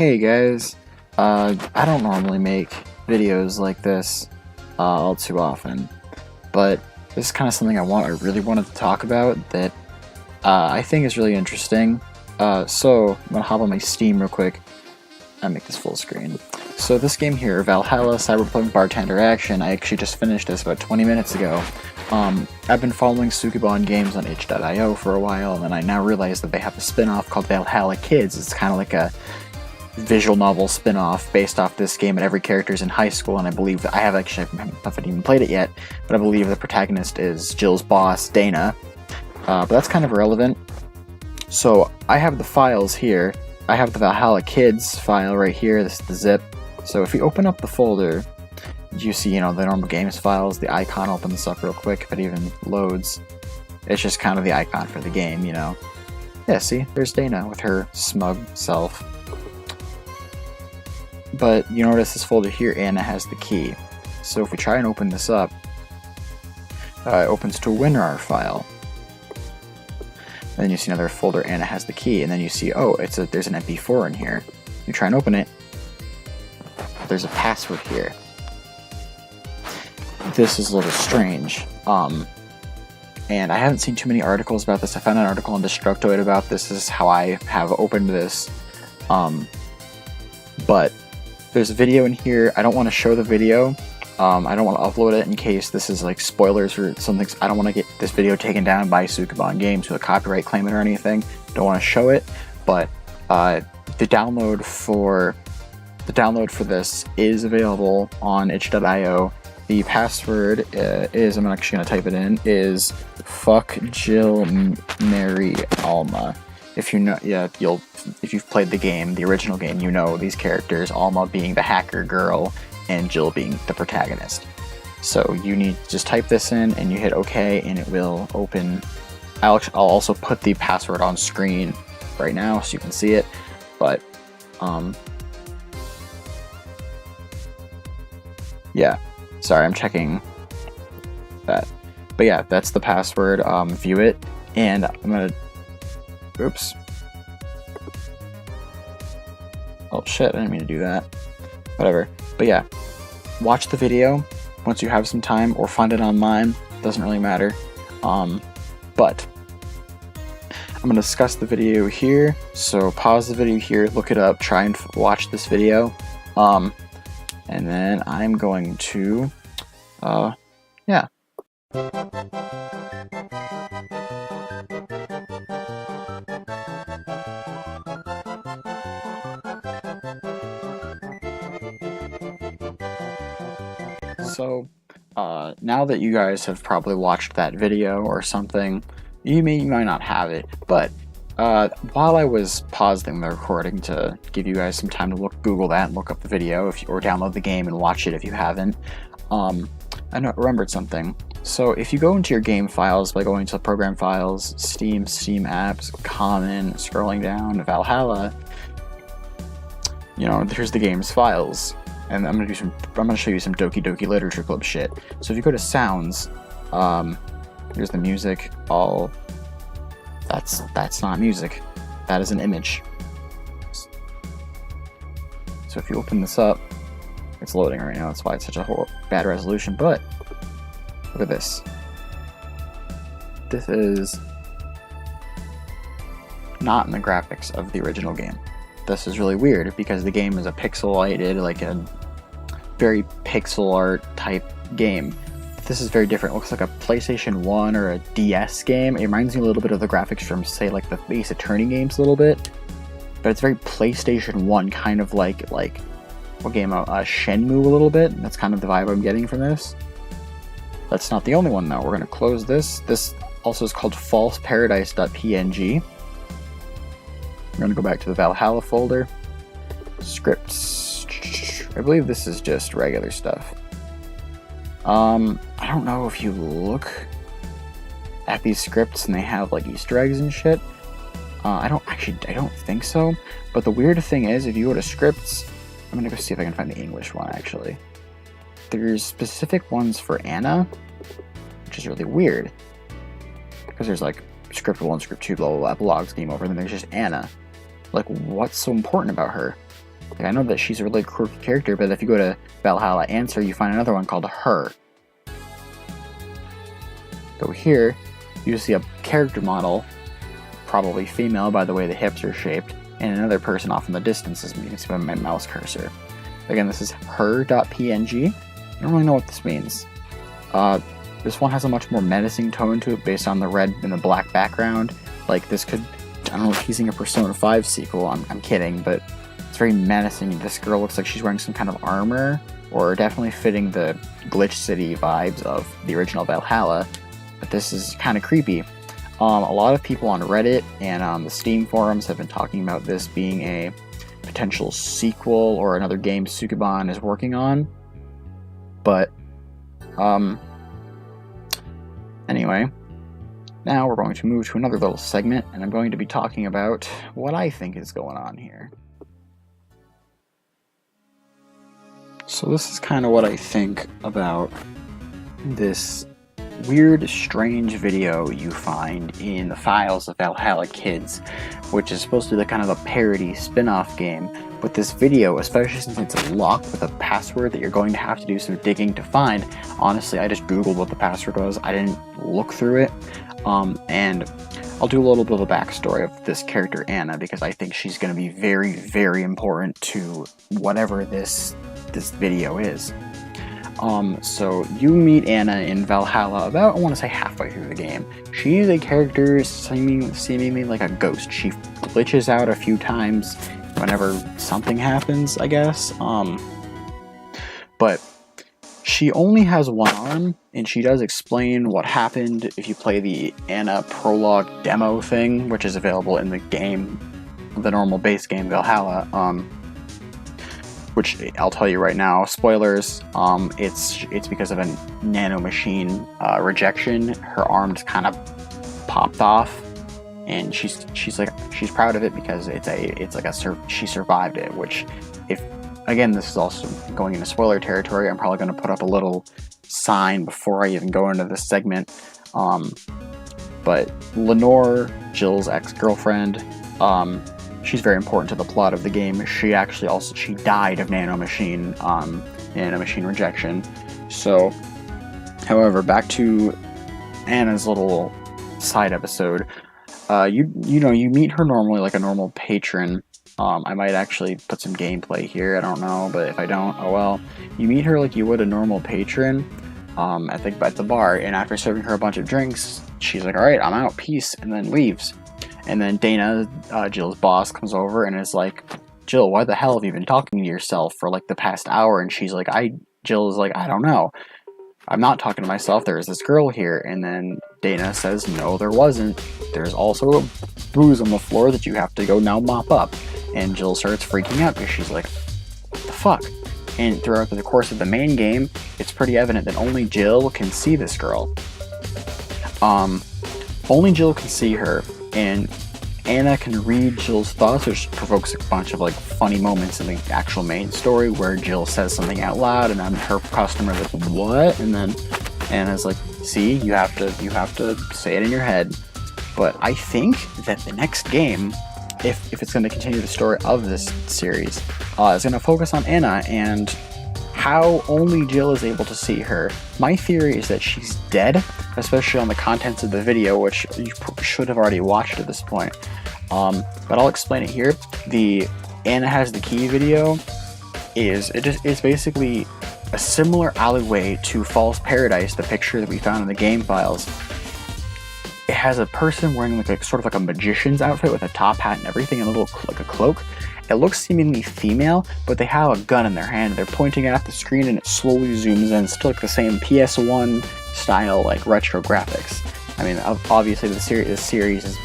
Hey guys, I don't normally make videos like this all too often, but this is kind of something I really wanted to talk about that I think is really interesting. So I'm gonna hop on my Steam real quick and make this full screen. So this game here, Valhalla Cyberpunk Bartender Action, I actually just finished this about 20 minutes ago. I've been following Sukeban games on itch.io for a while, and then I now realize that they have a spin-off called Valhalla Kids. It's kind of like a visual novel spin-off based off this game, and every character's in high school, and I believe I haven't even played it yet, but I believe the protagonist is Jill's boss, Dana. But that's kind of irrelevant. So I have the files here. I have the Valhalla Kids file right here. This is the zip. So if you open up the folder, you see, the normal games files. The icon opens up real quick if it even loads. It's just kind of the icon for the game, Yeah, see, there's Dana with her smug self. But you notice this folder here, Anna has the key. So if we try and open this up, it opens to a WinRAR file. And then you see another folder, Anna has the key, and then you see, oh, there's an MP4 in here. You try and open it, there's a password here. This is a little strange. And I haven't seen too many articles about this. I found an article on Destructoid about this. This is how I have opened this. But there's a video in here. I don't want to show the video. I don't want to upload it in case this is like spoilers or something. I don't want to get this video taken down by Sukeban Games with a copyright claim or anything. Don't want to show it. But the download for this is available on itch.io. The password is, I'm actually going to type it in, is fuck Jill Mary Alma. If you know, if you've played the game, the original game, you know these characters, Alma being the hacker girl and Jill being the protagonist. So you need to just type this in and you hit OK and it will open. I'll also put the password on screen right now so you can see it, but yeah, sorry, I'm checking that. But yeah, that's the password. View it, and I'm gonna. Oops. Oh shit, I didn't mean to do that. Whatever. But yeah, watch the video once you have some time, or find it online. Doesn't really matter. But I'm gonna discuss the video here. So pause the video here, look it up, try and watch this video. And then I'm going to, yeah. So, now that you guys have probably watched that video or something, you might not have it, but while I was pausing the recording to give you guys some time to Google that and look up the video, or download the game and watch it if you haven't, I remembered something. So if you go into your game files by going to Program Files, Steam Apps, Common, scrolling down, Valhalla, here's the game's files. And I'm gonna show you some Doki Doki Literature Club shit. So if you go to Sounds, here's the music. That's not music. That is an image. So if you open this up, it's loading right now. That's why it's such a bad resolution. But look at this. This is not in the graphics of the original game. This is really weird because the game is a pixelated, like a very pixel art type game. This is very different. It looks like a PlayStation 1 or a DS game. It reminds me a little bit of the graphics from, say, like the Ace Attorney games a little bit. But it's very PlayStation 1, kind of like what game? Shenmue a little bit. That's kind of the vibe I'm getting from this. That's not the only one, though. We're going to close this. This also is called falseparadise.png. We're going to go back to the Valhalla folder. Scripts. I believe this is just regular stuff. I don't know if you look at these scripts and they have like Easter eggs and shit. I don't think so. But the weird thing is, if you go to scripts, I'm gonna go see if I can find the English one actually. There's specific ones for Anna, which is really weird. Because there's like script 1, script 2, blah blah blah, epilogues, game over, and then there's just Anna. Like, what's so important about her? Like, I know that she's a really quirky character, but if you go to Valhalla Answer, you find another one called Her. Go here, you see a character model, probably female by the way the hips are shaped, and another person off in the distance, as you can see by my mouse cursor. Again, this is her.png. I don't really know what this means. This one has a much more menacing tone to it based on the red and the black background. Like, this could, I don't know, teasing a Persona 5 sequel, I'm kidding, but it's very menacing. This girl looks like she's wearing some kind of armor, or definitely fitting the Glitch City vibes of the original Valhalla, but this is kind of creepy. A lot of people on Reddit and on the Steam forums have been talking about this being a potential sequel or another game Sukeban is working on, but anyway, now we're going to move to another little segment, and I'm going to be talking about what I think is going on here. So this is kind of what I think about this weird, strange video you find in the files of Valhalla Kids, which is supposed to be the kind of a parody spin-off game. But this video, especially since it's locked with a password that you're going to have to do some digging to find, honestly, I just googled what the password was. I didn't look through it. And I'll do a little bit of a backstory of this character, Anna, because I think she's going to be very, very important to whatever this video is. So you meet Anna in Valhalla about, I want to say, halfway through the game. She's a character seemingly like a ghost. She glitches out a few times whenever something happens, I guess. But she only has one arm, and she does explain what happened if you play the Anna prologue demo thing, which is available in the game, the normal base game Valhalla. Which I'll tell you right now, spoilers, it's because of a nanomachine rejection. Her arm just kind of popped off, and she's proud of it because she survived it. Which, if again, this is also going into spoiler territory, I'm probably going to put up a little sign before I even go into this segment. But Lenore, Jill's ex-girlfriend, she's very important to the plot of the game. She died of nanomachine rejection. So, however, back to Anna's little side episode. You meet her normally like a normal patron. I might actually put some gameplay here, I don't know, but if I don't, oh well. You meet her like you would a normal patron, at the bar, and after serving her a bunch of drinks, she's like, alright, I'm out, peace, and then leaves. And then Dana, Jill's boss, comes over and is like, Jill, why the hell have you been talking to yourself for like the past hour? And she's like, Jill is like, I don't know. I'm not talking to myself, there is this girl here. And then Dana says, no, there wasn't. There's also booze on the floor that you have to go now mop up. And Jill starts freaking out because she's like, what the fuck? And throughout the course of the main game, it's pretty evident that only Jill can see this girl. Only Jill can see her, and Anna can read Jill's thoughts, which provokes a bunch of like funny moments in the actual main story where Jill says something out loud, and then her customer is like, what? And then Anna's like, see, you have to say it in your head. But I think that the next game, if it's going to continue the story of this series, is going to focus on Anna and how only Jill is able to see her. My theory is that she's dead, especially on the contents of the video, which you should have already watched at this point. But I'll explain it here. The Anna Has the Key video it's basically a similar alleyway to False Paradise, the picture that we found in the game files. It has a person wearing like a magician's outfit with a top hat and everything, and a little like a cloak. It looks seemingly female, but they have a gun in their hand. They're pointing it at the screen, and it slowly zooms in. Still like the same PS1 style, like retro graphics. I mean, obviously the series is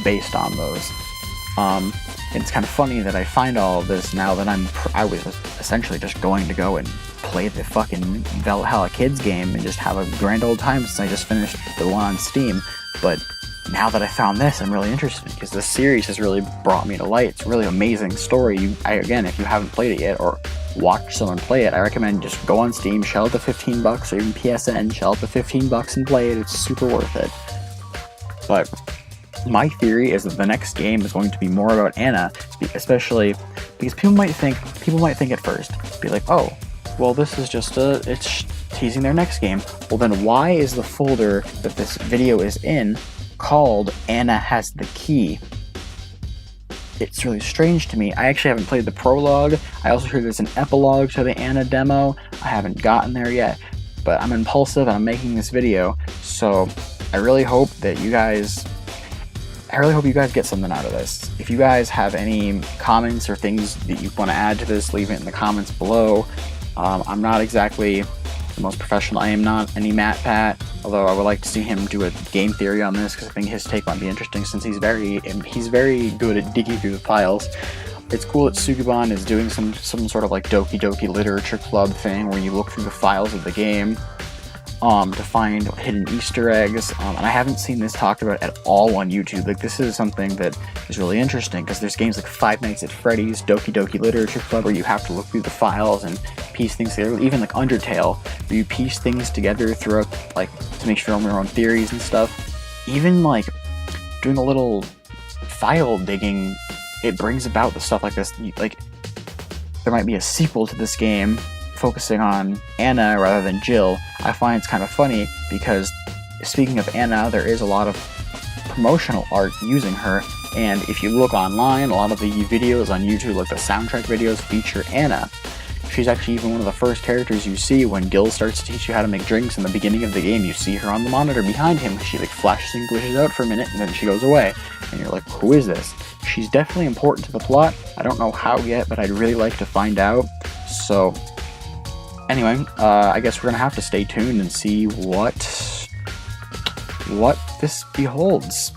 based on those. It's kind of funny that I find all of this now that I was essentially just going to go and play the fucking Valhalla Kids game and just have a grand old time since I just finished the one on Steam. But now that I found this, I'm really interested because this series has really brought me to light. It's a really amazing story. Again, if you haven't played it yet or watched someone play it, I recommend just go on Steam, shell out the $15, or even PSN, shell out the $15 and play it. It's super worth it. But My theory is that the next game is going to be more about Anna, especially because people might think at first, be like, oh, well, this is just it's teasing their next game. Well, then why is the folder that this video is in called Anna Has the Key? It's really strange to me. I actually haven't played the prologue. I also hear there's an epilogue to the Anna demo. I haven't gotten there yet, but I'm impulsive and I'm making this video, so I really hope you guys get something out of this. If you guys have any comments or things that you want to add to this, leave it in the comments below. I'm not exactly the most professional. I am not any MatPat, although I would like to see him do a game theory on this because I think his take might be interesting since he's very good at digging through the files. It's cool that Sukuban is doing some sort of like Doki Doki Literature Club thing where you look through the files of the game to find hidden Easter eggs, and I haven't seen this talked about at all on YouTube. Like, this is something that is really interesting because there's games like Five Nights at Freddy's, Doki Doki Literature Club, where you have to look through the files and piece things together. Even like Undertale, where you piece things together throughout, like, to make sure your own theories and stuff. Even like doing a little file digging, it brings about the stuff like this. Like, there might be a sequel to this game focusing on Anna rather than Jill. I find it's kind of funny because, speaking of Anna, there is a lot of promotional art using her, and if you look online, a lot of the videos on YouTube, like the soundtrack videos, feature Anna. She's actually even one of the first characters you see when Gil starts to teach you how to make drinks in the beginning of the game. You see her on the monitor behind him. She like flashes and glitches out for a minute, and then she goes away. And you're like, who is this? She's definitely important to the plot. I don't know how yet, but I'd really like to find out. So anyway, I guess we're gonna have to stay tuned and see what this beholds.